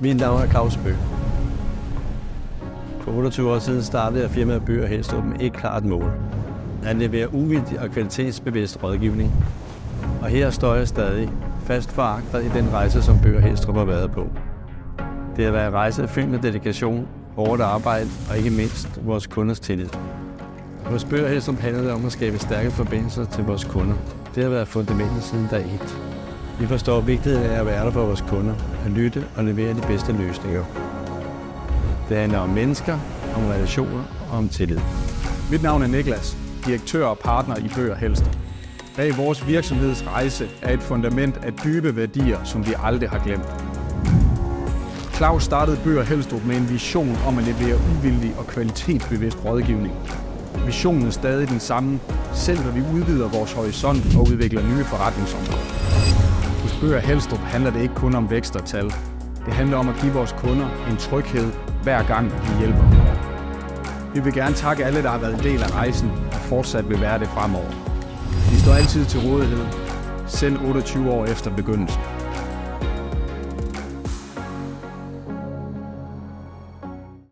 Mit navn er Claus Bøgh. For 28 år siden startede jeg firmaet Bøgh & Helstrup med et klart mål. At levere uvildig og kvalitetsbevidst rådgivning. Og her står jeg stadig fast forankret i den rejse, som Bøgh & Helstrup har været på. Det har været en rejse fyldt med dedikation, hårdt arbejde og ikke mindst vores kunders tillid. Hos Bøgh & Helstrup handler det om at skabe stærke forbindelser til vores kunder. Det har været fundamentet siden dag 1. Vi forstår vigtigheden af at være der for vores kunder, at lytte og levere de bedste løsninger. Det handler om mennesker, om relationer og om tillid. Mit navn er Niklas, direktør og partner i Bøgh & Helstrup. Bag vores virksomhedsrejse er et fundament af dybe værdier, som vi aldrig har glemt. Claus startede Bøgh & Helstrup med en vision om at levere uvildig og kvalitetsbevidst rådgivning. Visionen er stadig den samme, selv når vi udvider vores horisont og udvikler nye forretningsområder. Hos Bøgh & Helstrup handler det ikke kun om vækst og tal. Det handler om at give vores kunder en tryghed, hver gang vi hjælper. Vi vil gerne takke alle, der har været en del af rejsen og fortsat vil være det fremover. Vi står altid til rådighed, selv 28 år efter begyndelsen.